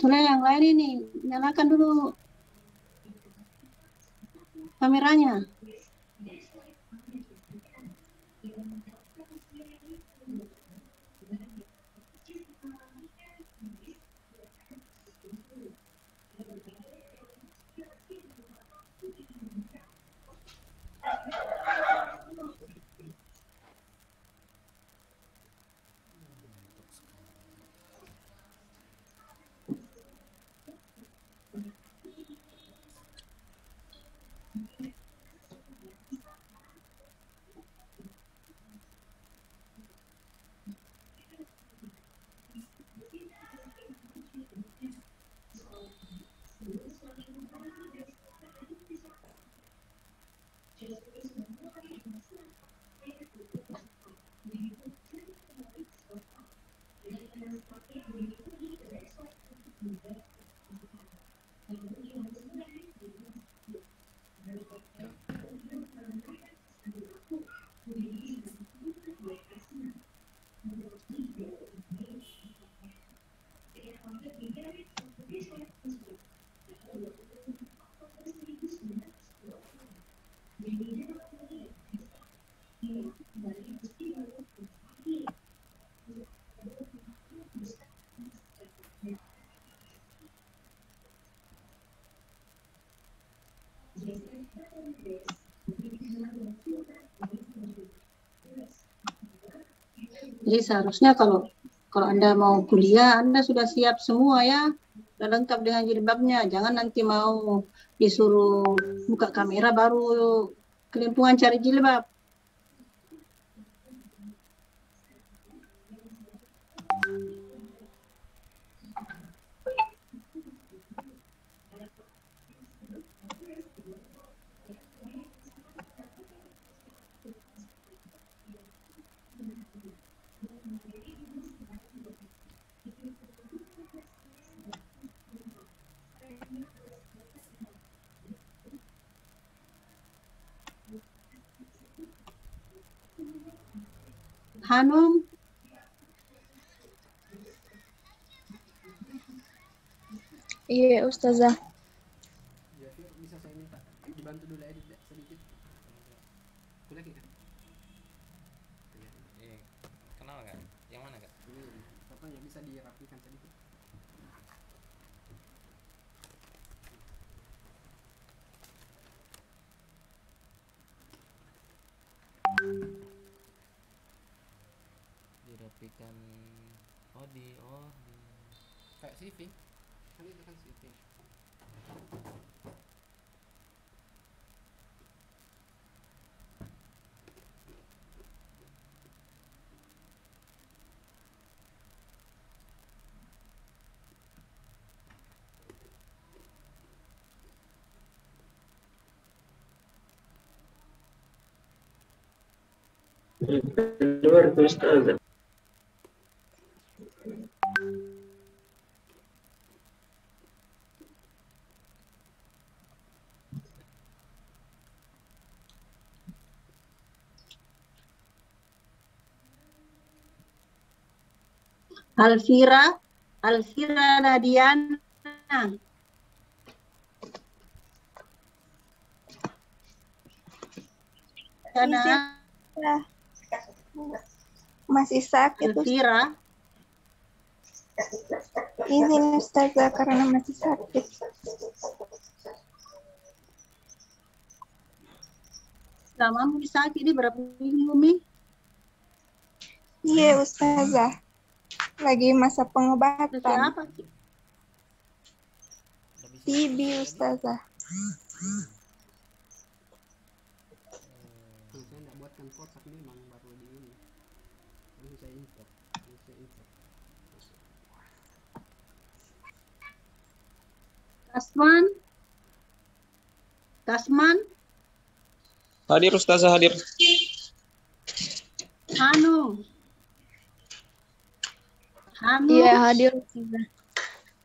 Maksudnya yang lain ini, nyalakan dulu kameranya. Jadi seharusnya kalau Anda mau kuliah, Anda sudah siap semua ya, sudah lengkap dengan jilbabnya. Jangan nanti mau disuruh buka kamera baru kelimpungan cari jilbab. Hanum, iya Ustazah. Ya, Fir, bisa saya minta dibantu dulu edit sedikit. Kuliah kan? Kenal nggak? Yang mana kak? Ini fotonya bisa dirapikan sedikit. Dirapikan. Kayak CV. Kan itu kan CV. Luar Ustazah. Alfira Nadiana. Sana. Masih sakit Alfira. Izin Ustazah karena masih sakit. Lama mau sakit ini berapa minggu, Mi? Iya Ustazah. Lagi masa pengobatan. Sakit apa? TB Ustazah. Saya nggak buatkan kotak nih, memang baru di ini. Ini saya import. Kasman. Hadir Ustazah, hadir. Hanum. Iya hadir Ustazah.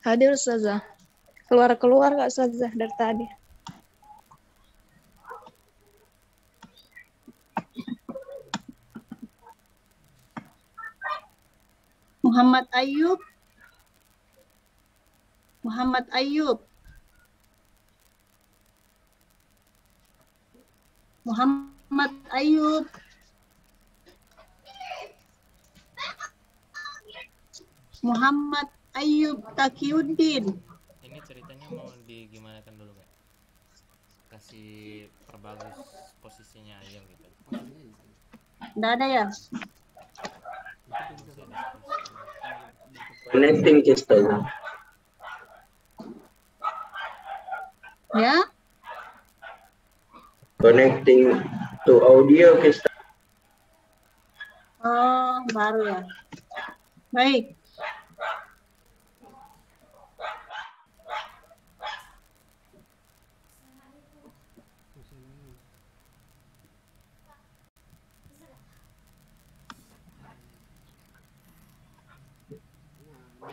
Hadir Ustazah. Keluar Kak Ustazah dari tadi. Muhammad Ayub. Muhammad Ayub. Muhammad Ayub. Muhammad Ayub Takiuddin. Ini ceritanya mau digimanakan dulu Kak? Kasih perbagus posisinya aja gitu. Nggak ada ya? Connecting ke Ustazah. Ya? Connecting to audio ke Ustazah. Oh, baru ya. Baik.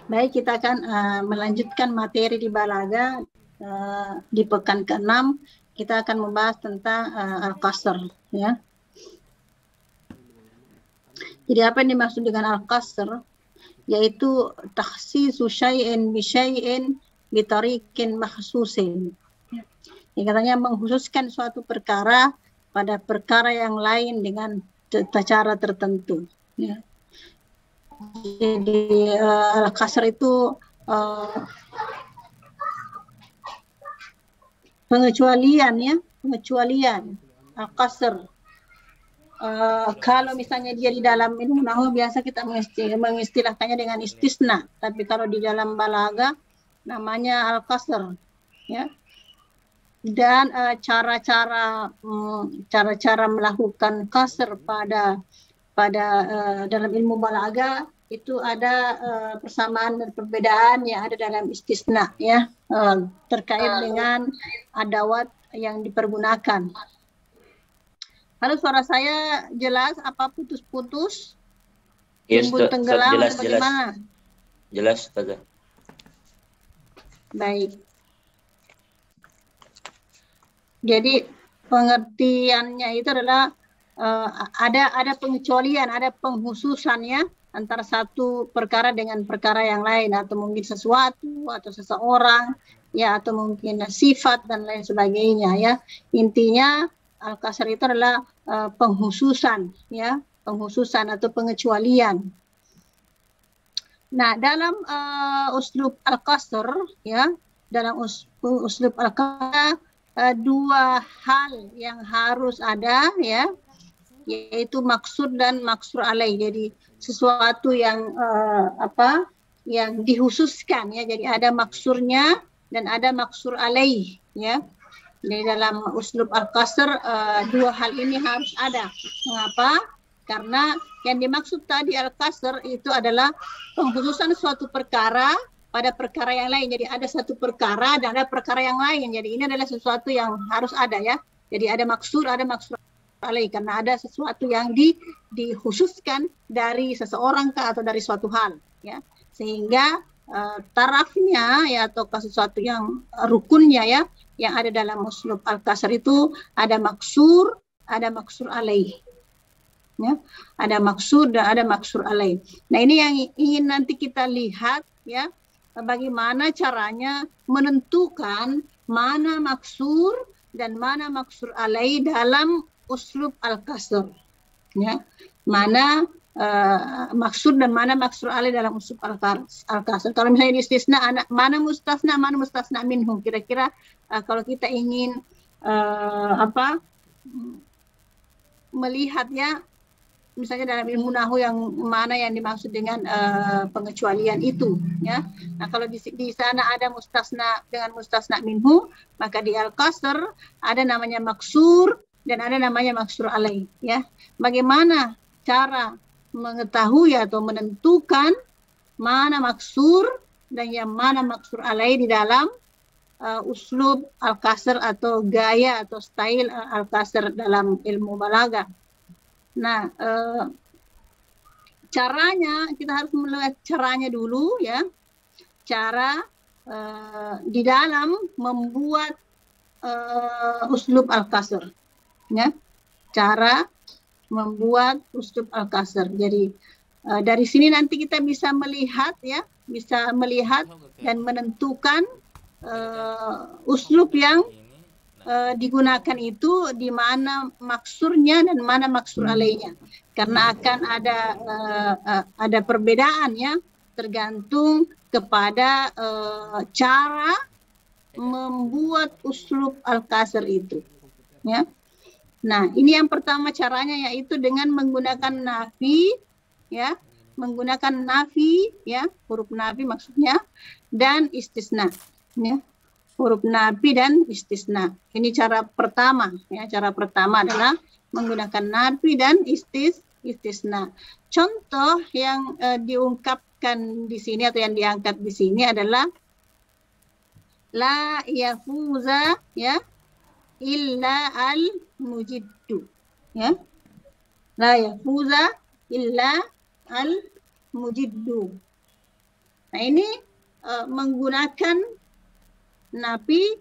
Baik, kita akan melanjutkan materi di balaga di pekan ke-6. Kita akan membahas tentang al-qasr, ya. Jadi apa yang dimaksud dengan al-qasr? Yaitu takhsisu syai'in bi syai'in bi tariqin makhsusin. Ya, katanya mengkhususkan suatu perkara pada perkara yang lain dengan cara tertentu, ya. Jadi al-qasr itu pengecualian, ya, pengecualian al-qasr. Kalau misalnya dia di dalam ilmu nahwu biasa kita mengistilahkannya dengan istisna, tapi kalau di dalam balaga namanya al-qasr, ya. Dan cara-cara melakukan qasr pada dalam ilmu balaga itu ada persamaan dan perbedaan yang ada dalam istisna, ya, terkait dengan adawat yang dipergunakan. Halo, suara saya jelas? Apa putus-putus? Yes, Timbul tenggelam jelas, atau bagaimana? Jelas, Ustazah. Baik. Jadi pengertiannya itu adalah ada pengecualian, ada penghususannya antara satu perkara dengan perkara yang lain, atau mungkin sesuatu atau seseorang, ya, atau mungkin sifat dan lain sebagainya, ya. Intinya al-qasr itu adalah penghususan, ya, penghususan atau pengecualian. Nah, dalam uslub al-qasr, ya, dalam uslub al-qasr dua hal yang harus ada, ya, yaitu maksud dan maksur alaih. Jadi sesuatu yang yang dihususkan, ya. Jadi ada maksurnya dan ada maksur alaih, ya. Jadi dalam uslub al-qasr dua hal ini harus ada. Mengapa? Karena yang dimaksud tadi al-qasr itu adalah penghususan suatu perkara pada perkara yang lain. Jadi ada satu perkara dan ada perkara yang lain. Jadi ini adalah sesuatu yang harus ada, ya. Jadi ada maksur alaih, karena ada sesuatu yang dikhususkan dari seseorang atau dari suatu hal, ya. Sehingga tarafnya, ya, atau sesuatu yang rukunnya, ya, yang ada dalam uslub al-qasr itu ada maksur alaih, ya. Ada maksud dan ada maksur alaih. Nah, ini yang ingin nanti kita lihat, ya, bagaimana caranya menentukan mana maksur dan mana maksur alaih dalam uslub al-qasr, ya. Mana maksud dan mana maksur alaih dalam uslub al-qasr. Kalau misalnya di istisna, mana mustasna minhu. Kira-kira kalau kita ingin melihat, ya, misalnya dalam ilmu nahwu yang mana yang dimaksud dengan pengecualian itu, ya. Nah, kalau di sana ada mustasna dengan mustasna minhu, maka di al-qasr ada namanya maksur dan ada namanya maksur alaih, ya. Bagaimana cara mengetahui atau menentukan mana maksur dan yang mana maksur alaih di dalam uslub al-qasr atau gaya atau style al-qasr dalam ilmu balaga? Nah, caranya kita harus melihat caranya dulu, ya. Cara di dalam membuat uslub al-qasr, ya. Cara membuat uslub al-qasr. Jadi Dari sini nanti kita bisa melihat ya, bisa melihat dan menentukan uslub yang digunakan itu di mana maksurnya dan mana maksur alaihnya, karena akan ada perbedaan ya, tergantung kepada cara membuat uslub al-kasr itu ya. Nah, ini yang pertama caranya yaitu dengan menggunakan nafi ya, menggunakan nafi ya, huruf nafi maksudnya, dan istisna ya. Huruf nafi dan istisna. Ini cara pertama ya. Cara pertama adalah menggunakan nafi dan istisna. Contoh yang diungkapkan di sini atau yang diangkat di sini adalah la yafuza ya illa al-mujiddu ya. La yafuza illa al-mujiddu. Nah, ini menggunakan nafi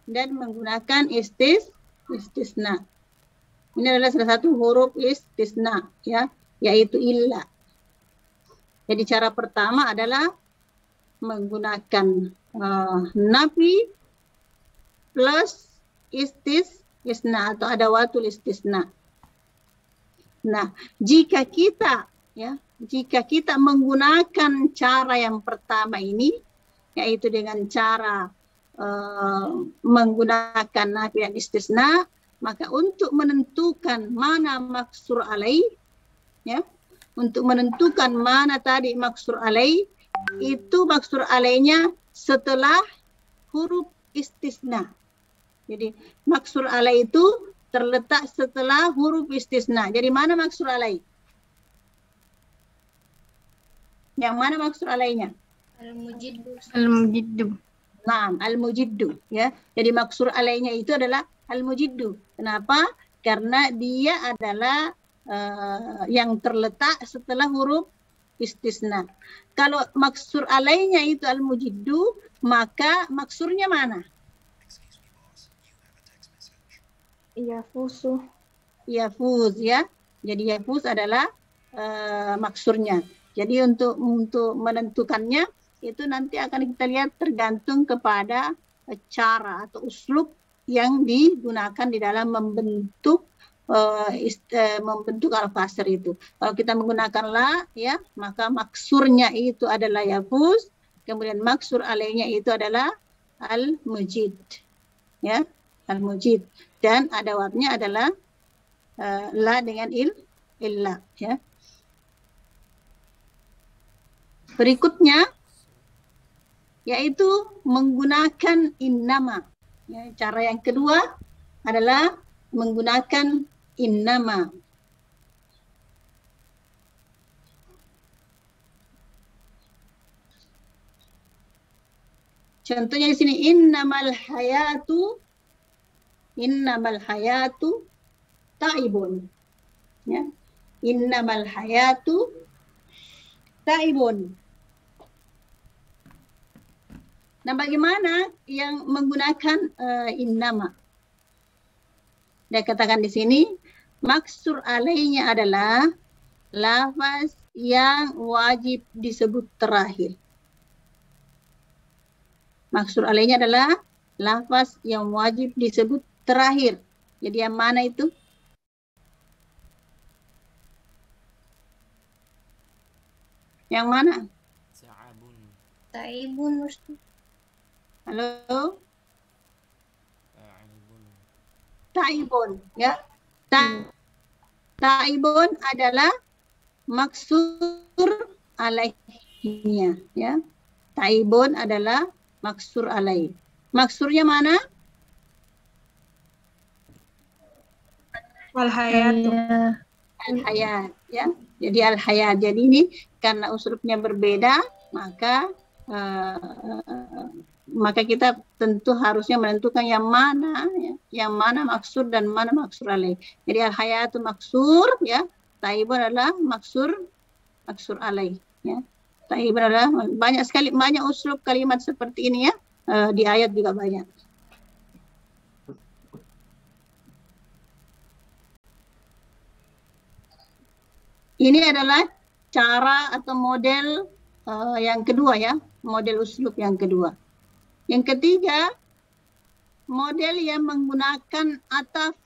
dan menggunakan istisna. Ini adalah salah satu huruf istisna ya, yaitu illa. Jadi cara pertama adalah menggunakan nafi plus istisna atau adawatul istisna. Nah, jika kita menggunakan cara yang pertama ini, yaitu dengan cara menggunakan nafi dan istisna, maka untuk menentukan mana maksur alaih ya, untuk menentukan mana tadi maksur alaih, itu maksur alaihnya setelah huruf istisna. Jadi maksur alaih itu terletak setelah huruf istisna. Jadi mana maksur alaih? Yang mana maksur alaihnya? Al-mujiddu. Nah, al-mujiddu ya. Jadi maksur alaihnya itu adalah al-mujiddu. Kenapa? Karena dia adalah yang terletak setelah huruf istisna. Kalau maksur alaihnya itu al-mujiddu, maka maksurnya mana? Yafusu. Yafuz ya. Jadi yafuz adalah maksurnya. Jadi untuk menentukannya itu nanti akan kita lihat tergantung kepada cara atau uslub yang digunakan di dalam membentuk al-kasr itu. Kalau kita menggunakan la ya, maka maksurnya itu adalah yafuz, kemudian maksur alaihnya itu adalah al-mujid ya, al-mujid, dan adawatnya adalah la dengan illa ya. Berikutnya yaitu menggunakan innama ya. Cara yang kedua adalah menggunakan innama. Contohnya di sini innamal hayatu ta'ibun ya. Innamal hayatu ta'ibun. Nah, bagaimana yang menggunakan innama? Dia katakan di sini maksur alaihnya adalah lafaz yang wajib disebut terakhir. Maksur alaihnya adalah lafaz yang wajib disebut terakhir. Jadi yang mana itu? Yang mana? Taibun. Halo? Taibun ya. Taibun adalah maksur alaihnya ya. Taibun adalah maksur alaih. Maksurnya mana? Al-hayatu. Al-hayat ya. Jadi al-hayat. Jadi ini karena uslubnya berbeda, maka kita tentu harusnya menentukan yang mana maksur dan mana maksur alaih. Jadi al-hayatu maksur ya, taibun adalah maksur alaih ya. Taibun adalah banyak uslub kalimat seperti ini ya, di ayat juga banyak. Ini adalah cara atau model yang kedua ya, model uslub yang kedua. Yang ketiga, model yang menggunakan ataf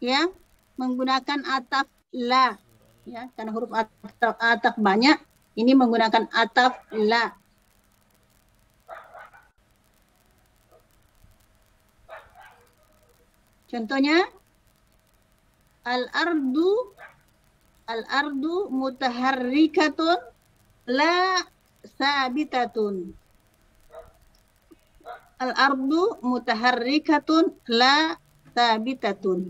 ya, menggunakan ataf la ya, karena huruf ataf banyak, ini menggunakan ataf la. Contohnya al-ardu mutaharrikatun la sabitatun. Al-ardu mutaharrikatun la sabitatun.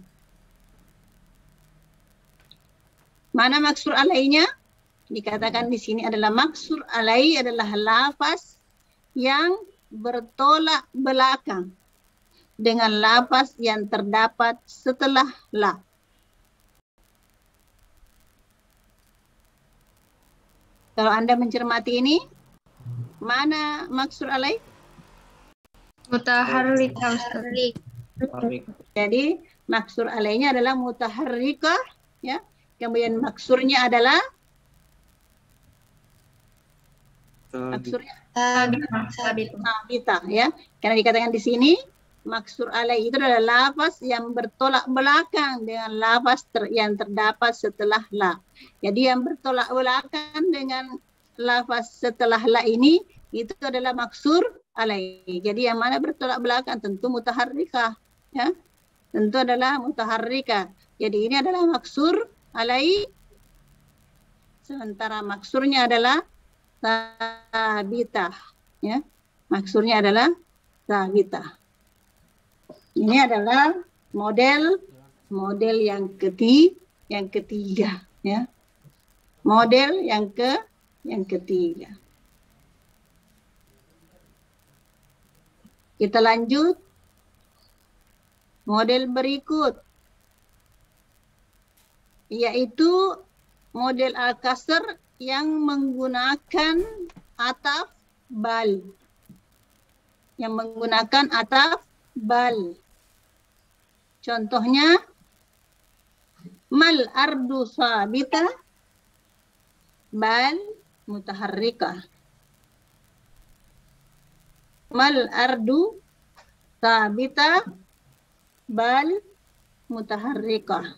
Mana maksur alainya? Dikatakan di sini adalah maksur alai adalah lafaz yang bertolak belakang dengan lafaz yang terdapat setelah la. Kalau Anda mencermati ini, mana maksur alai? Mutaharrika Ustaz. Jadi maksur alainya adalah mutaharrikah ya. Kemudian maksurnya adalah sabita ya. Karena dikatakan di sini maksur alai itu adalah lafaz yang bertolak belakang dengan lafaz yang terdapat setelah la. Jadi yang bertolak belakang dengan lafaz setelah la ini itu adalah maksur alai. Jadi yang mana bertolak belakang tentu mutaharrikah ya. Tentu adalah mutaharrikah. Jadi ini adalah maksur alai. Sementara maksurnya adalah sabitah ya. Maksurnya adalah sabitah. Ini adalah model yang ketiga ya. Model yang ketiga. Kita lanjut model berikut, yaitu model al-kasr yang menggunakan ataf bal. Yang menggunakan ataf bal. Contohnya, mal ardu sabita bal mutaharrikah. Mal ardu sabita bal mutaharrikah.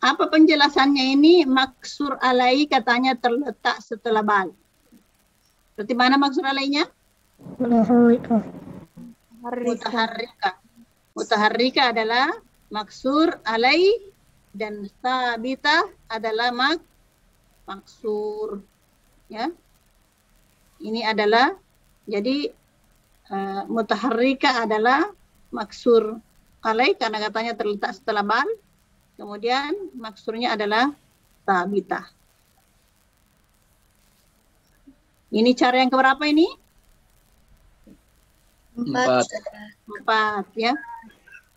Apa penjelasannya ini? Maksur alai katanya terletak setelah bal. Berarti mana maksur alainya? Mutaharrika. Mutaharrika adalah maksur alai dan sabita adalah maksur. Ya. Ini adalah jadi mutaharrika adalah maksur alai karena katanya terletak setelah bal. Kemudian maksurnya adalah sabita. Ini cara yang keberapa ini? 4. Ya.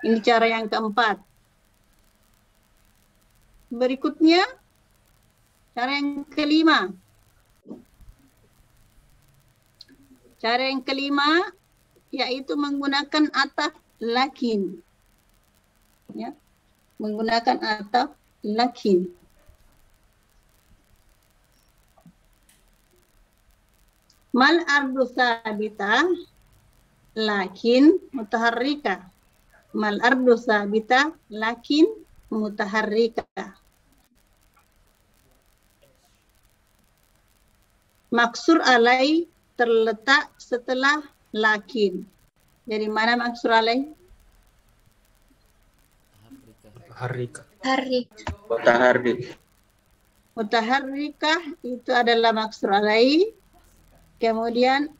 Ini cara yang keempat. Berikutnya cara yang kelima. Cara yang kelima yaitu menggunakan ataf lakin. Ya. Menggunakan ataf lakin. Mal ardu sabita lakin mutaharrika. Mal ardu sabita lakin mutaharrika. Maksur alai terletak setelah lakin. Jadi mana maksur alai? Mutaharrikah itu adalah maksur alai. Kemudian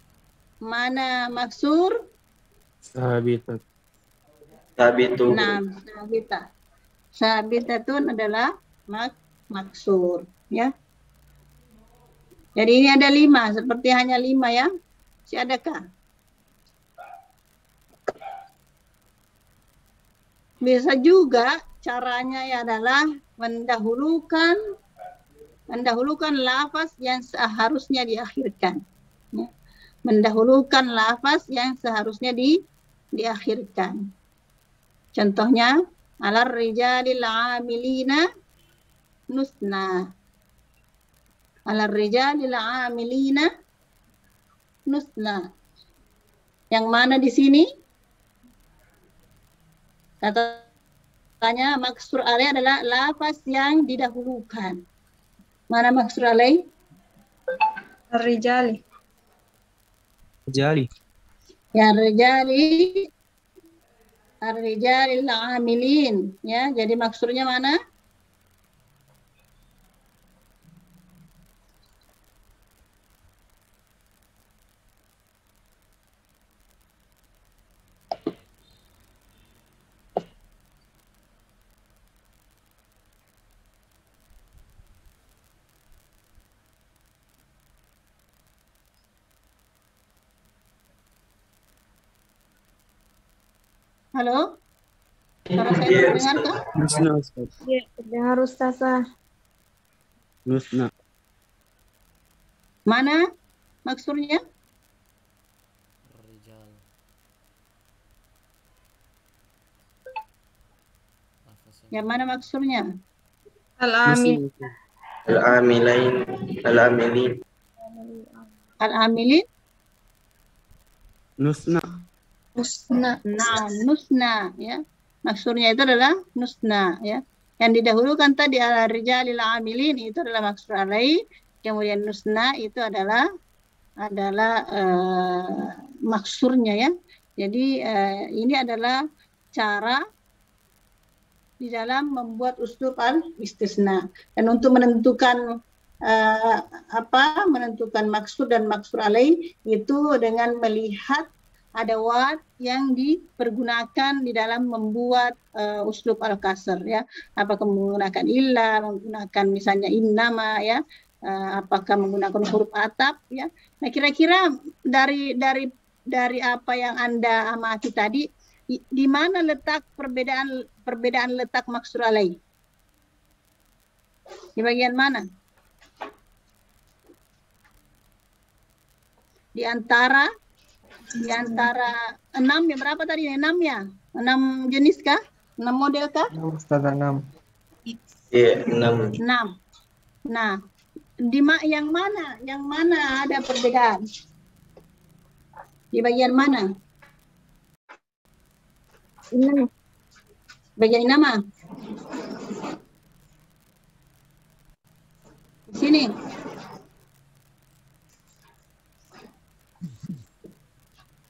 mana maksur? Sabitun. Nah, sabita. Sabitatun adalah maksur, ya. Jadi ini ada 5, seperti hanya 5 ya. Si adakah? Bisa juga caranya ya adalah mendahulukan lafaz yang seharusnya diakhirkan. Ya. Mendahulukan lafaz yang seharusnya diakhirkan. Contohnya, alar rijalil amilina nusna. Ala rijalil amilina nusna. Yang mana di sini? Katanya maksur alaih adalah lafaz yang didahulukan. Mana maksur alaih? Ar-rijali. Jali. Ya ar-rijalil amilin. Ya, jadi maksudnya mana? Halo? Suara saya terdengar kah? Nusna, Ustaz. Iya, dengar Ustazah. Nusna. Mana maksudnya? Rijal. Yang mana maksudnya? Al-amil. Nusna. Al-amilain, al-amilin. Al-amilin? Nusna. Nusna. Nah, nusna, ya. Maksudnya itu adalah nusna, ya. Yang didahulukan tadi al-rijalil amilin itu adalah maksud alaih, kemudian nusna itu adalah maksudnya, ya. Jadi ini adalah cara di dalam membuat uslub al-istisna. Dan untuk menentukan menentukan maksud dan maksud alaih itu dengan melihat adawat yang dipergunakan di dalam membuat uslub al-kasr, ya. Apakah menggunakan illa, menggunakan misalnya innama, ya. Apakah menggunakan huruf ataf, ya. Nah, kira-kira dari apa yang Anda amati tadi, di mana letak perbedaan letak maksud alaih? Di bagian mana? Di antara 6 ya, berapa tadi? 6 ya? 6 jenis kah? 6 model kah? Ustazah 6. Iya, 6. 6. Nah, yang mana ada perbedaan? Di bagian mana? Ini. Bagian nama? Di sini.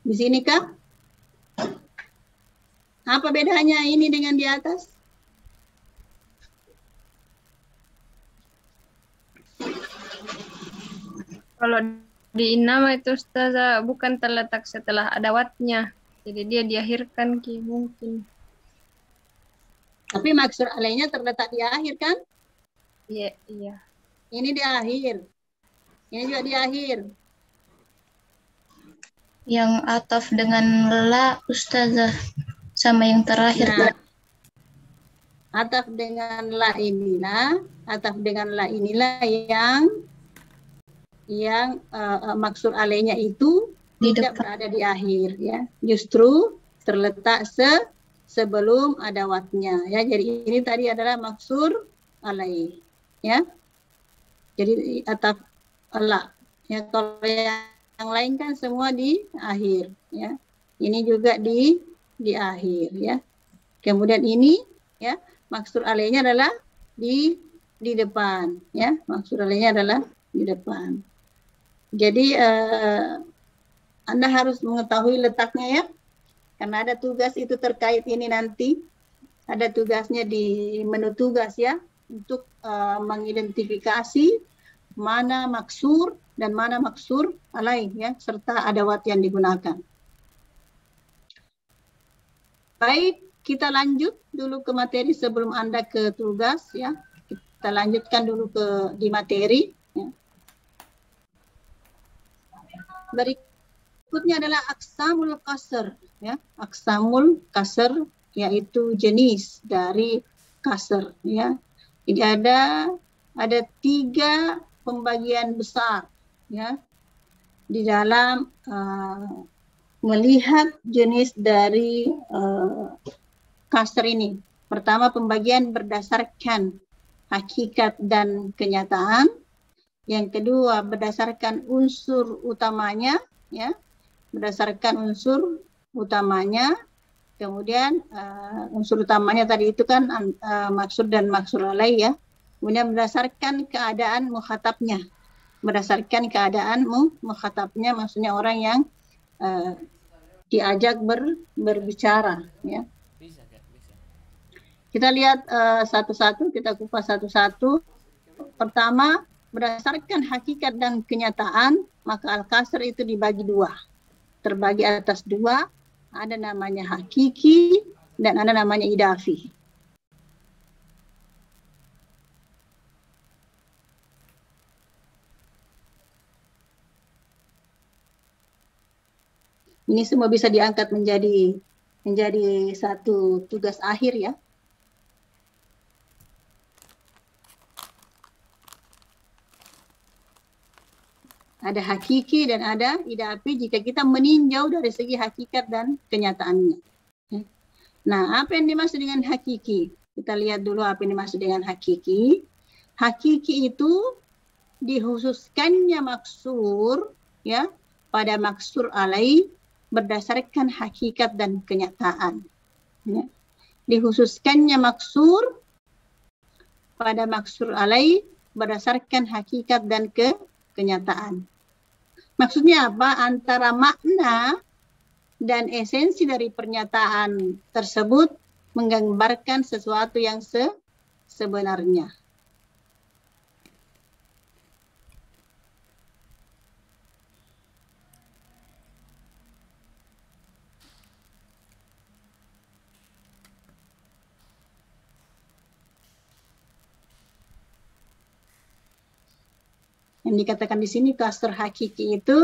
Di sini kah? Apa bedanya ini dengan di atas? Kalau di nama itu Ustazah bukan terletak setelah adawatnya. Jadi dia diakhirkan mungkin. Tapi maksud alaihnya terletak di akhir kan? Iya, iya. Ini di akhir. Ini juga di akhir. Yang ataf dengan la Ustazah sama yang terakhir. Nah, ataf dengan la inilah yang maksud alaihnya itu Di tidak depan. berada di akhir, ya. Justru terletak sebelum adawatnya, ya. Jadi ini tadi adalah maksud alaih, ya. Jadi ataf la, ya. Kalau yang lain kan semua di akhir, ya. Ini juga di akhir, ya. Kemudian ini, ya, maksud alaihnya adalah di depan, ya. Maksud alaihnya adalah di depan. Jadi Anda harus mengetahui letaknya, ya. Karena ada tugas itu terkait ini nanti. Ada tugasnya di menu tugas, ya. Untuk mengidentifikasi mana maksur dan mana maksur alaih, ya. Serta adawat yang digunakan. Baik, kita lanjut dulu ke materi sebelum Anda ke tugas, ya. Kita lanjutkan dulu di materi, ya. Berikutnya adalah aqsamul qasr, ya. Aqsamul qasr yaitu jenis dari qasr, ya. Jadi ada 3 pembagian besar, ya, di dalam melihat jenis dari qasr ini. Pertama, pembagian berdasarkan hakikat dan kenyataan. Yang kedua, berdasarkan unsur utamanya, ya, berdasarkan unsur utamanya. Kemudian unsur utamanya tadi itu kan maksud dan maksud alaih, ya. Kemudian berdasarkan keadaan mukhatabnya, berdasarkan keadaan mukhatabnya, maksudnya orang yang diajak berbicara, ya. Bisa, Kak, bisa. Kita lihat satu-satu, kita kupas satu-satu. Pertama, berdasarkan hakikat dan kenyataan, maka al-kasr itu dibagi dua. Terbagi atas dua, ada namanya hakiki dan ada namanya idafi. Ini semua bisa diangkat menjadi satu tugas akhir, ya. Ada hakiki dan ada idafi jika kita meninjau dari segi hakikat dan kenyataannya. Nah, apa yang dimaksud dengan hakiki? Kita lihat dulu apa yang dimaksud dengan hakiki. Hakiki itu dikhususkannya maksur, ya, pada maksur alaih berdasarkan hakikat dan kenyataan. Ya. Dikhususkannya maksur pada maksur alaih berdasarkan hakikat dan kenyataan. Maksudnya apa? Antara makna dan esensi dari pernyataan tersebut menggambarkan sesuatu yang sebenarnya. Yang dikatakan di sini kasr hakiki itu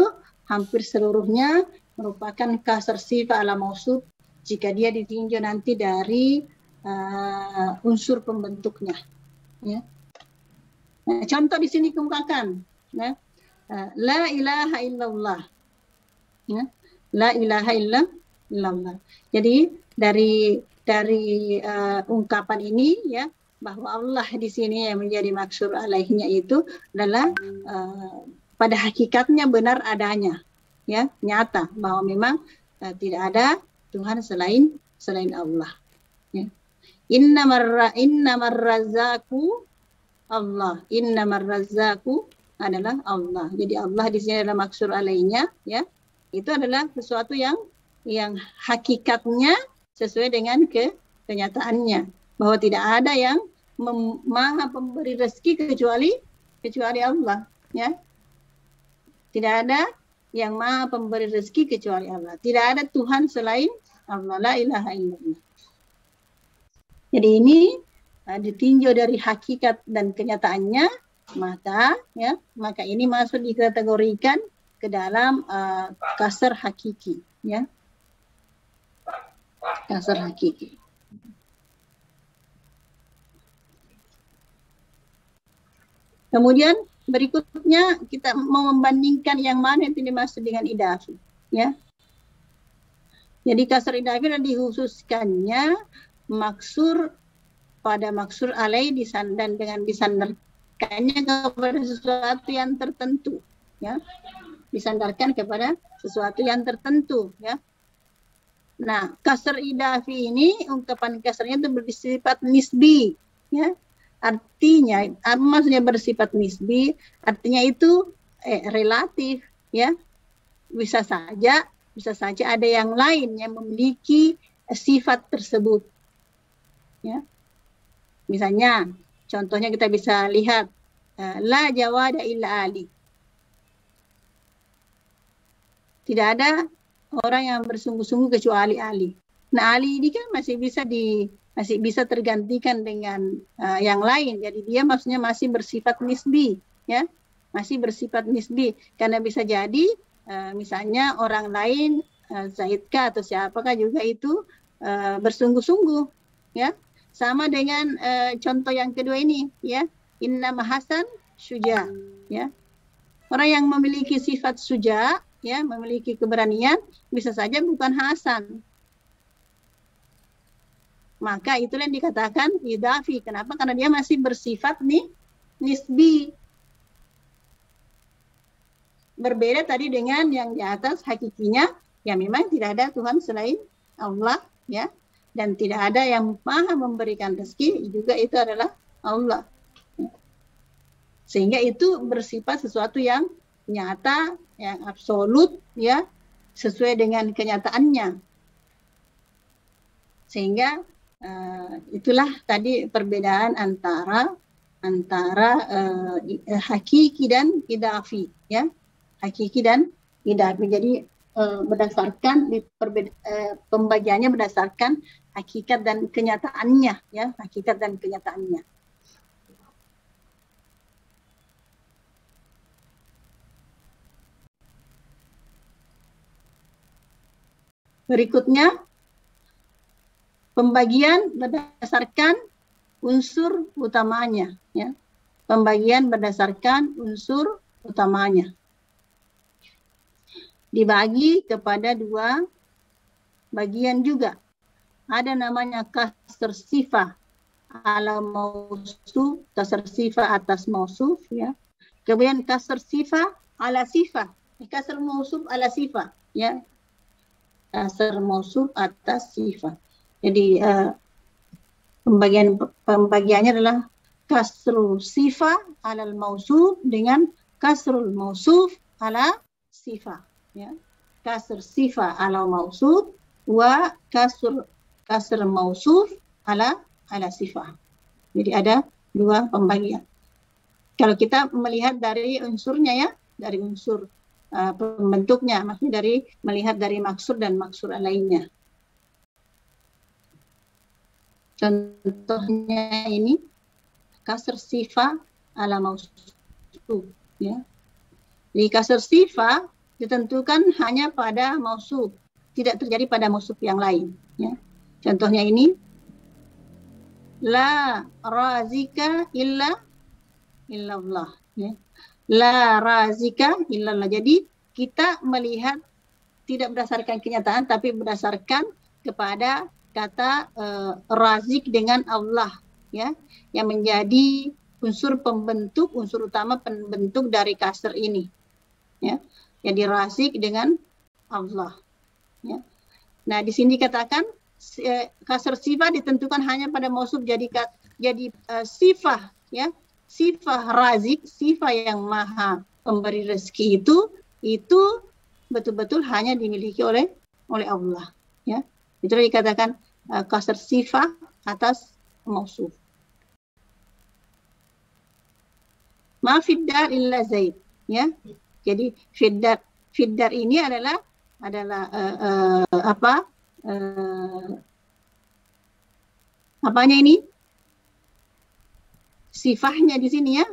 hampir seluruhnya merupakan kasr sifat ala mausuf jika dia ditinjau nanti dari unsur pembentuknya. Ya. Nah, contoh di sini kemukakan, ya. La ilaha illallah. Ya. La ilaha illallah. Jadi dari ungkapan ini, ya, bahwa Allah di sini yang menjadi maksur alaihnya itu adalah pada hakikatnya benar adanya, ya, nyata bahwa memang tidak ada Tuhan selain Allah. Ya. Innamar razzaku Allah. Innamar razzaku adalah Allah. Jadi Allah di sini adalah maksur alaihnya, ya. Itu adalah sesuatu yang hakikatnya sesuai dengan kenyataannya, bahwa tidak ada yang maha pemberi rezeki kecuali Allah, ya. Tidak ada yang maha pemberi rezeki kecuali Allah. Tidak ada Tuhan selain Allah. La ilaha illallah. Jadi ini ditinjau dari hakikat dan kenyataannya, maka ini masuk dikategorikan ke dalam kasar hakiki, ya. Kasar hakiki. Kemudian berikutnya kita mau membandingkan yang mana yang dimaksud dengan idafi, ya. Jadi kasar idafi adalah dikhususkannya maksur pada maksur alaih dan dengan disandarkannya kepada sesuatu yang tertentu, ya. Disandarkan kepada sesuatu yang tertentu, ya. Nah, kasar idafi ini ungkapan kasarnya itu bersifat nisbi, ya. Artinya, apa maksudnya bersifat nisbi? Artinya itu relatif, ya. Bisa saja ada yang lain yang memiliki sifat tersebut, ya. Misalnya, contohnya kita bisa lihat la jawada illa ali. Tidak ada orang yang bersungguh-sungguh kecuali Ali. Nah, Ali ini kan masih bisa tergantikan dengan yang lain. Jadi dia maksudnya masih bersifat nisbi, ya. Masih bersifat nisbi karena bisa jadi misalnya orang lain Zaidkah atau siapakah juga itu bersungguh-sungguh, ya. Sama dengan contoh yang kedua ini, ya. Innama Hasan syuja, ya. Orang yang memiliki sifat syuja, ya, memiliki keberanian, bisa saja bukan Hasan. maka itulah yang dikatakan idhafi. Kenapa? Karena dia masih bersifat nisbi. Berbeda tadi dengan yang di atas, hakikinya ya memang tidak ada Tuhan selain Allah, ya, dan tidak ada yang maha memberikan rezeki, juga itu adalah Allah. Sehingga itu bersifat sesuatu yang nyata, yang absolut, ya, sesuai dengan kenyataannya. Sehingga itulah tadi perbedaan antara hakiki dan idhafi, ya, hakiki dan idhafi. Jadi berdasarkan pembagiannya berdasarkan hakikat dan kenyataannya, ya, hakikat dan kenyataannya. Berikutnya, pembagian berdasarkan unsur utamanya, ya. Pembagian berdasarkan unsur utamanya. Dibagi kepada dua bagian juga. Ada namanya kasr sifah ala mausuf, kasr sifah atas mausuf, ya. Kemudian kasr sifah ala sifah, kasr mausuf ala sifah, ya. Kasr mausuf atas sifat. Jadi pembagiannya adalah kasrul sifah alal mausuf dengan kasrul mausuf ala sifah, ya. Kasr sifah ala mausuf wa kasr mausuf ala sifah. Jadi ada dua pembagian. Kalau kita melihat dari unsurnya, ya, dari unsur pembentuknya, maksudnya melihat dari maksud dan maksud lainnya. Contohnya ini kasr sifah ala mausuf, ya. Di kasr sifah ditentukan hanya pada mausuf, tidak terjadi pada mausuf yang lain, ya. Contohnya ini la razika illallah, ya. La razika illallah. Jadi kita melihat tidak berdasarkan kenyataan, tapi berdasarkan kepada kata razik dengan Allah, ya, yang menjadi unsur pembentuk, unsur utama pembentuk dari kasr ini, ya. Jadi razik dengan Allah, ya. Nah, di sini dikatakan kasr sifah ditentukan hanya pada mausuf, jadi sifah, ya. Sifah razik, sifah yang maha pemberi rezeki itu betul-betul hanya dimiliki oleh Allah, ya. Itu dikatakan kasr sifah atas mausuf. Ma fiddar illa Zaid, ya. Jadi fiddar ini adalah apanya ini? Sifahnya di sini, ya.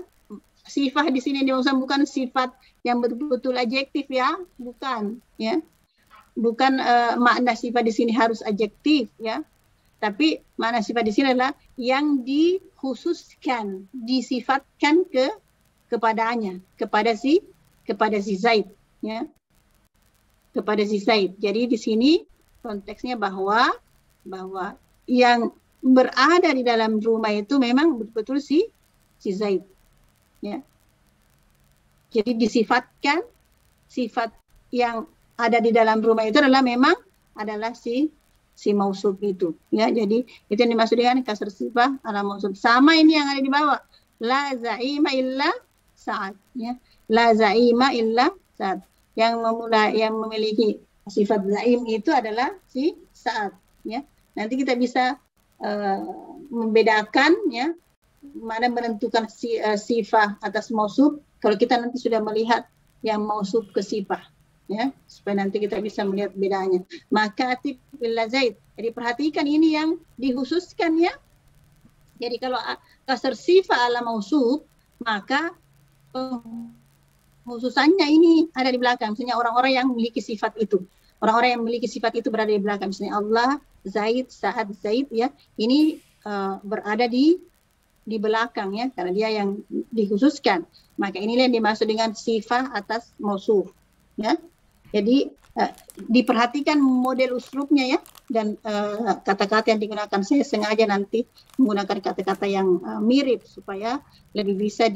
Sifah di sini dimaksud bukan sifat yang betul-betul adjektif, ya, bukan, ya. Bukan makna sifat di sini harus adjektif, ya. Tapi makna sifat di sini adalah yang dikhususkan, disifatkan kepadanya, kepada si Zaid, ya. Kepada si Zaid. Jadi di sini konteksnya bahwa yang berada di dalam rumah itu memang betul-betul si Zaid, ya. Jadi disifatkan, sifat yang ada di dalam rumah itu memang adalah si mausuf itu, ya. Jadi itu yang dimaksud dengan kasr sifah ala mausuf. Sama ini yang ada di bawah, la zaima illa Sa'ad, ya. La zaima illa Sa'ad. Yang memiliki sifat zaim itu adalah si Sa'ad, ya. Nanti kita bisa membedakan, ya, mana menentukan sifah atas mausuf kalau kita nanti sudah melihat yang mausuf ke sifah, ya, supaya nanti kita bisa melihat bedanya. Maka illa Zaid. Jadi perhatikan ini yang dikhususkan, ya. Jadi kalau kasr sifah ala mausuf, maka khususannya ini ada di belakang. Misalnya orang-orang yang memiliki sifat itu. Orang-orang yang memiliki sifat itu berada di belakang. Misalnya Allah, Zaid, Sa'ad, Zaid, ya. Ini berada di belakang, ya, karena dia yang dikhususkan. Maka inilah yang dimaksud dengan sifah atas mausuf, ya. Jadi diperhatikan model uslubnya ya, dan kata-kata yang digunakan. Saya sengaja nanti menggunakan kata-kata yang mirip supaya lebih bisa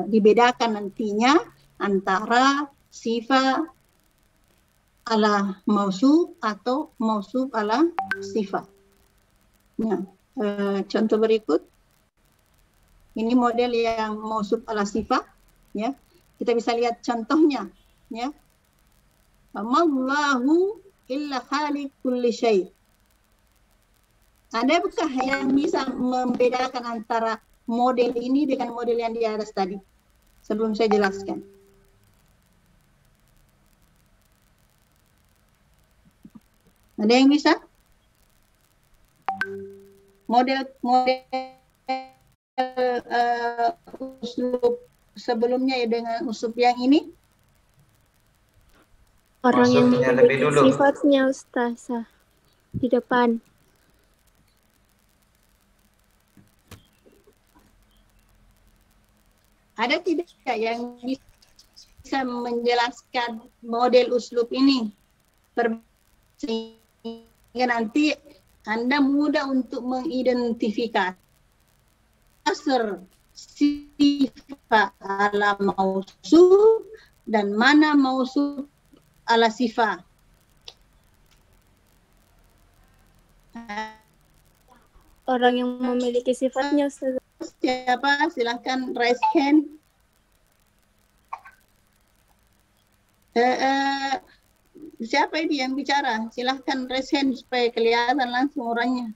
dibedakan nantinya antara sifat ala mausuf atau mausuf ala sifat. Nah, contoh berikut. Ini model yang mausuf ala sifat, ya. Kita bisa lihat contohnya, ya. Amallahu illa khaliq kulli syai'. Adakah yang bisa membedakan antara model ini dengan model yang di atas tadi? Sebelum saya jelaskan. Ada yang bisa? Model uslub sebelumnya ya dengan uslub yang ini? Orang yang Maksudnya lebih memiliki dulu. sifatnya Ustazah di depan. Ada tidak yang bisa menjelaskan model uslub ini? Sehingga nanti Anda mudah untuk mengidentifikasi asal sifat ala mausuf dan mana mausuf ala sifat. Orang yang memiliki sifatnya Ustazah. Siapa? Silahkan raise hand. Siapa ini yang bicara? Silahkan raise hand supaya kelihatan langsung orangnya.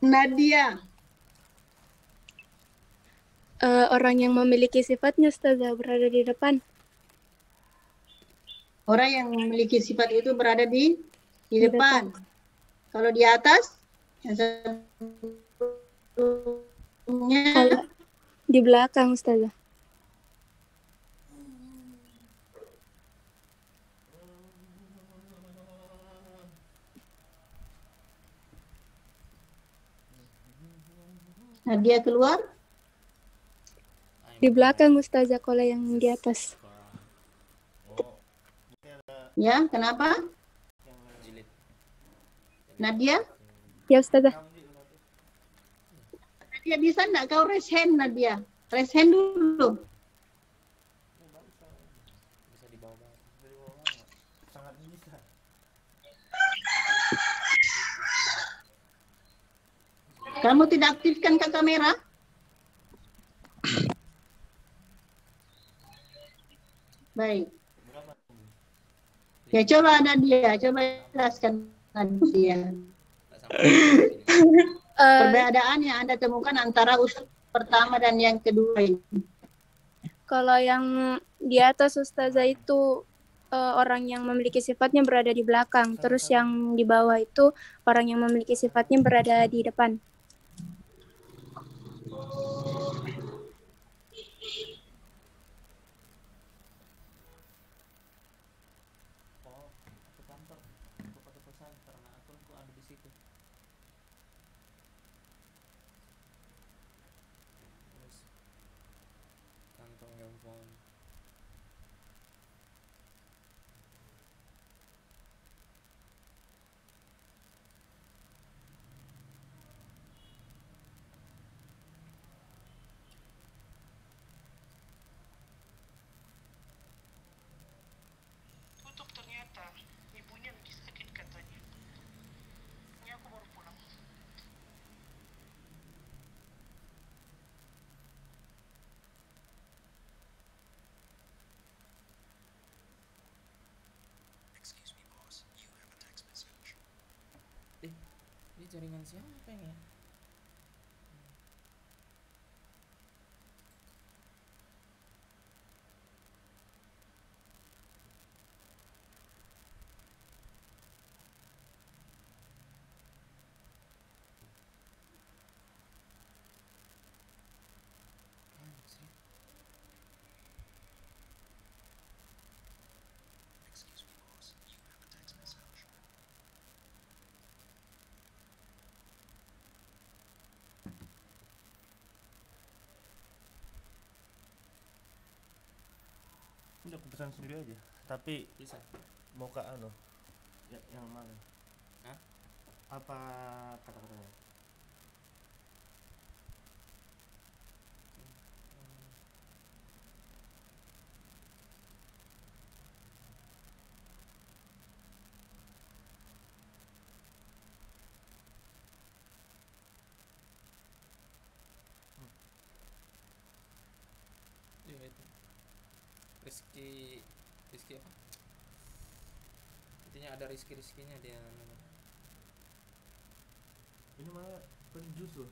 Nadia. Orang yang memiliki sifatnya Ustazah berada di depan. Orang yang memiliki sifat itu berada di depan. Kalau di atas, yang sebelumnya, Kalau di belakang Ustazah. Nadia keluar. Di belakang Ustazah kalau yang di atas. Ya, kenapa? Nadia? Ya Ustazah. Nadia bisa enggak kau raise hand, Nadia? Raise hand dulu. Bisa di bawah. Sangat bisa. Kamu tidak aktifkan ke kamera? Baik. Ya coba Nadia, coba jelaskan Nadia. Perbedaan yang Anda temukan antara usul pertama dan yang kedua ini. Kalau yang di atas Ustazah itu orang yang memiliki sifatnya berada di belakang. Terus yang di bawah itu orang yang memiliki sifatnya berada di depan. Aku kantor. Aku pakai pesan karena akunku ada di situ. Terus kantong handphone. Tutup ternyata. Ibunya lagi sakit katanya. Ini aku baru pulang. Ini jaringan siapa ini ya? Anjir. Ini aku pesan sendiri aja. Tapi Bisa. mau ke anu? Yang mana? Hah? Apa kata-katanya? Iya itu. Rizki apa? Intinya ada rizkinya dia. Ini malah jus loh.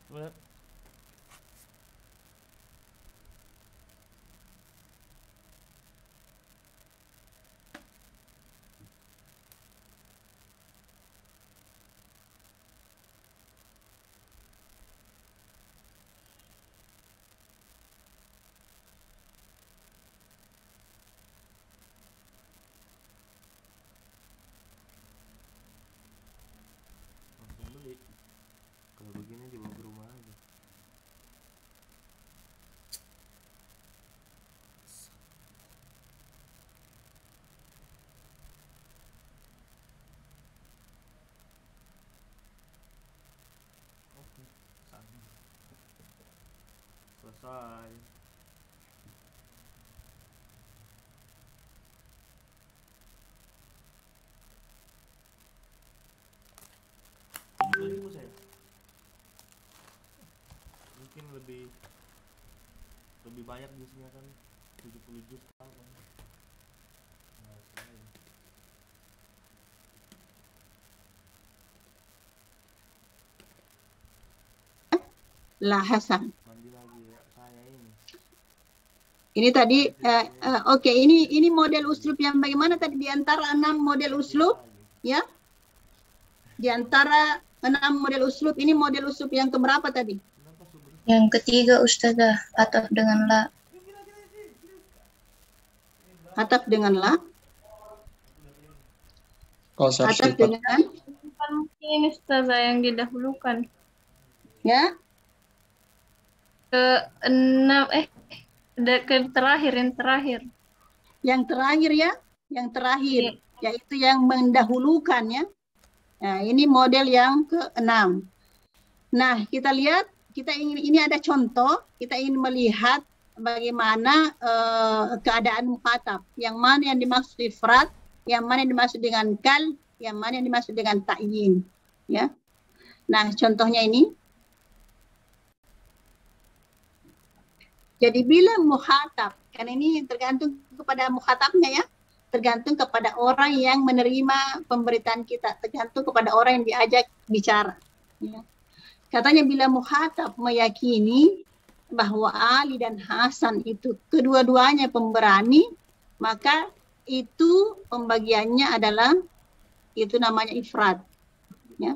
Coba lihat. Langsung beli. Kalau begini dibawa ke rumah aja. Oke, sama. Selesai. Ribu saya. Mungkin lebih banyak jusnya kan, 70 jus kan. Nah, saya. La Hasan. Mandi lagi ya, saya ini. Ini tadi, oke, ini model uslub yang bagaimana tadi di antara 6 model uslub, ya? Di antara 6 model uslub, ini model uslub yang keberapa tadi? Yang ketiga Ustazah, ataf dengan la. Ataf dengan la, Qasar ataf sifat. dengan, Bukan mungkin Ustazah yang didahulukan. ya, Ke terakhir, yang terakhir. yang terakhir ya, yang terakhir, yaitu yang mendahulukan ya. Nah, ini model yang ke-6. Nah, kita lihat, ini ada contoh, kita ingin melihat bagaimana keadaan mukhatab, yang mana yang dimaksud ifrad, yang mana yang dimaksud dengan kal, yang mana yang dimaksud dengan ta'yin, ya. Nah, contohnya ini. Jadi bila mukhatab, kan ini tergantung kepada mukhatabnya ya, tergantung kepada orang yang menerima pemberitaan kita, tergantung kepada orang yang diajak bicara. Ya. Katanya bila mukhatab meyakini bahwa Ali dan Hasan itu kedua-duanya pemberani, maka itu pembagiannya adalah, itu namanya ifrad. Ya.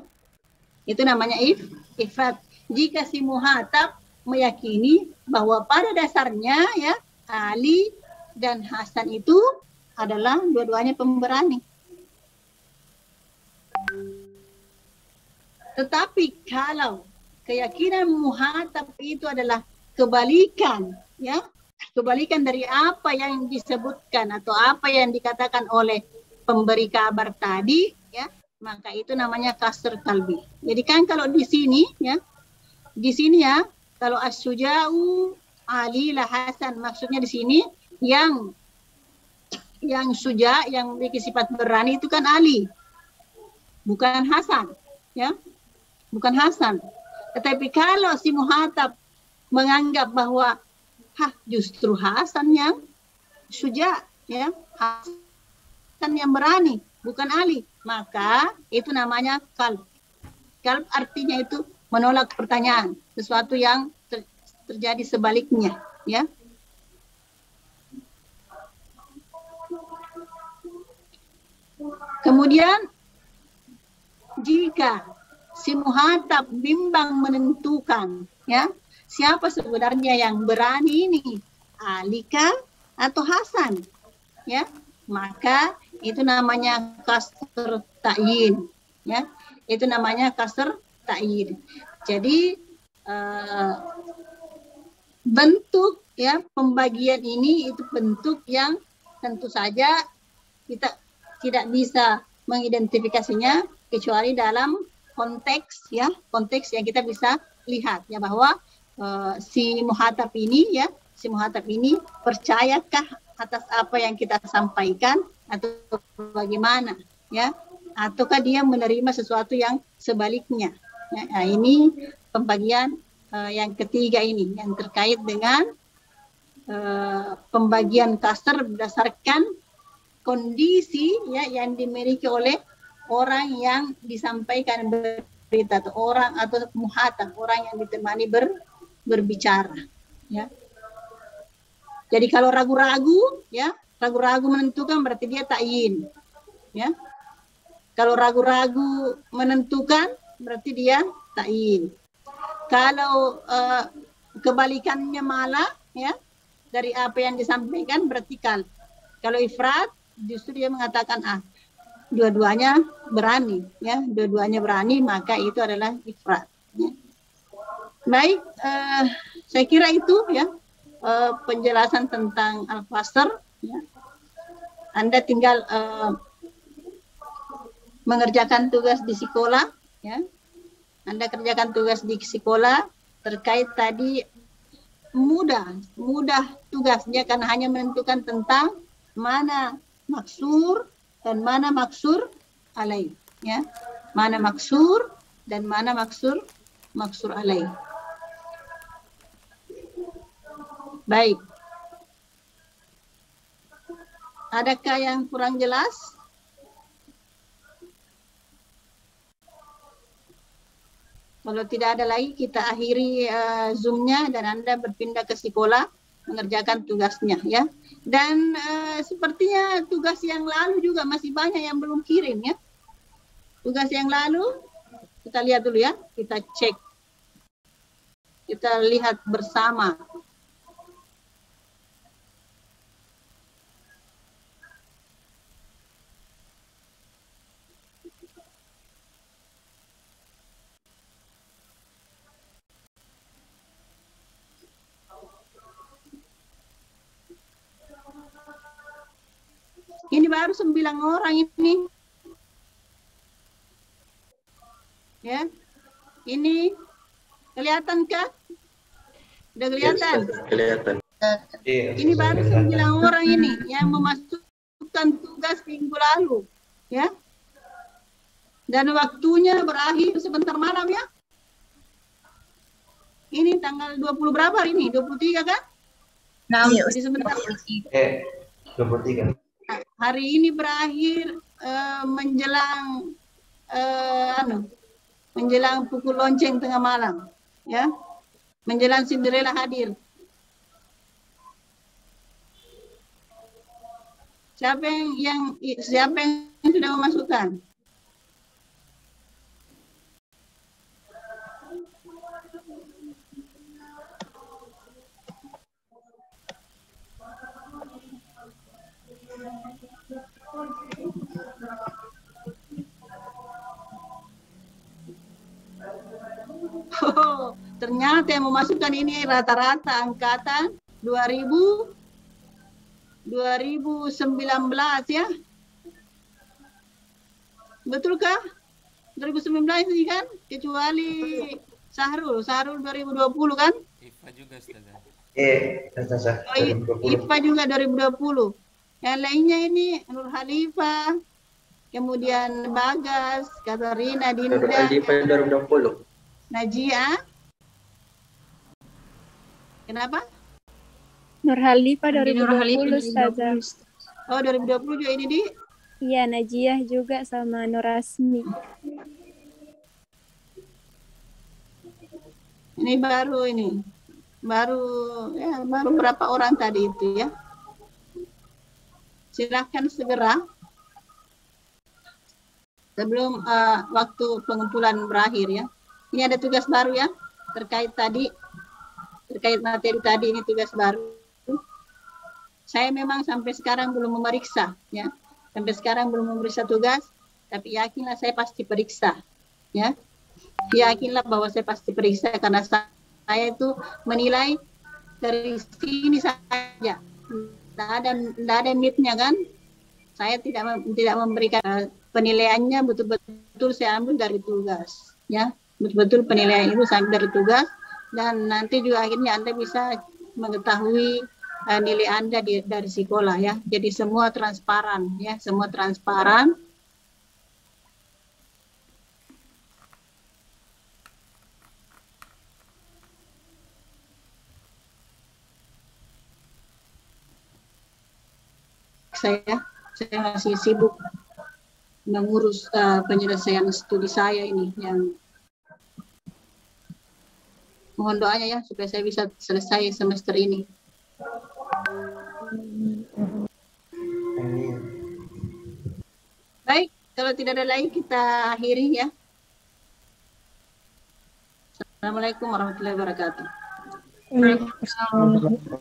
Itu namanya ifrad. Jika si mukhatab meyakini bahwa pada dasarnya ya Ali dan Hasan itu adalah dua-duanya pemberani. Tetapi kalau keyakinan mukhatab itu adalah kebalikan, ya, kebalikan dari apa yang disebutkan atau apa yang dikatakan oleh pemberi kabar tadi, ya, maka itu namanya kasr kalbi. Jadi kan kalau di sini ya, kalau as-suja'u Ali la Hasan, maksudnya di sini yang suja, yang memiliki sifat berani itu kan Ali, bukan Hasan, ya, bukan Hasan. Tetapi kalau si mukhatab menganggap bahwa justru Hasan yang suja, ya, Hasan yang berani, bukan Ali, maka itu namanya kalb. Kalb artinya itu menolak pertanyaan, sesuatu yang terjadi sebaliknya, ya. Kemudian jika si mukhatab bimbang menentukan, ya, siapa sebenarnya yang berani ini, Ali kah atau Hasan, ya, maka itu namanya kasr ta'yin, ya. Itu namanya kasr ta'yin. Jadi bentuk ya pembagian ini itu bentuk yang tentu saja kita tidak bisa mengidentifikasinya kecuali dalam konteks ya, konteks yang kita bisa lihat ya bahwa si muhatab ini ya, si muhatab ini percayakah atas apa yang kita sampaikan atau bagaimana ya, ataukah dia menerima sesuatu yang sebaliknya ya. Nah, ini pembagian yang ketiga ini yang terkait dengan pembagian kasr berdasarkan kondisi ya yang dimiliki oleh orang yang disampaikan berita atau orang atau muhatab, orang yang ditemani berbicara ya. Jadi kalau ragu-ragu ya, ragu-ragu menentukan berarti dia ta'yin ya. Kalau ragu-ragu menentukan berarti dia ta'yin. Kalau kebalikannya malah ya dari apa yang disampaikan berarti kalau ifrat justru dia mengatakan dua-duanya berani ya, dua-duanya berani, maka itu adalah ifrat ya. Baik, saya kira itu ya penjelasan tentang al-qasr ya. Anda tinggal mengerjakan tugas di sekolah ya. Anda kerjakan tugas di sekolah terkait tadi mudah tugasnya karena hanya menentukan tentang mana maksur dan mana maksur alaih ya, mana maksur dan mana maksur alaih. Baik, adakah yang kurang jelas? Kalau tidak ada lagi, kita akhiri Zoom-nya dan Anda berpindah ke sekolah mengerjakan tugasnya ya. Dan sepertinya tugas yang lalu juga masih banyak yang belum kirim ya. Tugas yang lalu kita lihat dulu ya, kita cek, kita lihat bersama. Ini baru 9 orang ini. Ya. Ini kelihatankah? Udah kelihatan? Kelihatan. Ini baru 9 orang ini yang memasukkan tugas minggu lalu, ya. Dan waktunya berakhir sebentar malam ya. Ini tanggal 20 berapa hari ini? 23 kan? Nah, jadi sebentar. 23. Hari ini berakhir menjelang menjelang pukul lonceng tengah malam, ya, menjelang Cinderella hadir. Siapa yang sudah memasukkan? Oh, ternyata yang memasukkan ini rata-rata angkatan 2019 ya. Betulkah? 2019 ini kan? Kecuali Sahrul 2020 kan? IFA juga Ustazah. Ustazah. Oh, IFA juga 2020. Yang lainnya ini Nur Halifah, kemudian Bagas, Katarina, Dinda. Nur Halifah 2020. Najia. Kenapa? Nur Halifah Nur Halifah 2020 Ustazah. Oh, 2020 juga ini di? Iya, Najiah juga sama Nur Rasmi. Ini baru berapa orang tadi itu ya. Silahkan segera sebelum waktu pengumpulan berakhir ya. Ini ada tugas baru ya terkait materi tadi, ini tugas baru. saya memang sampai sekarang belum memeriksa, ya. Sampai sekarang belum memeriksa tugas, tapi yakinlah saya pasti periksa, ya. Yakinlah bahwa saya pasti periksa karena saya itu menilai dari sini saja, tidak ada mitnya kan. Saya tidak memberikan penilaiannya, betul-betul saya ambil dari tugas, ya. Betul-betul penilaian itu saya ambil dari tugas, dan nanti juga akhirnya Anda bisa mengetahui nilai Anda dari sekolah, ya. Jadi semua transparan, ya, semua transparan. Saya masih sibuk mengurus penyelesaian studi saya ini, yang mohon doanya ya supaya saya bisa selesai semester ini. Baik, kalau tidak ada lagi kita akhiri, ya. Assalamualaikum warahmatullahi wabarakatuh. Waalaikumsalam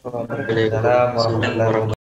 warahmatullahi wabarakatuh.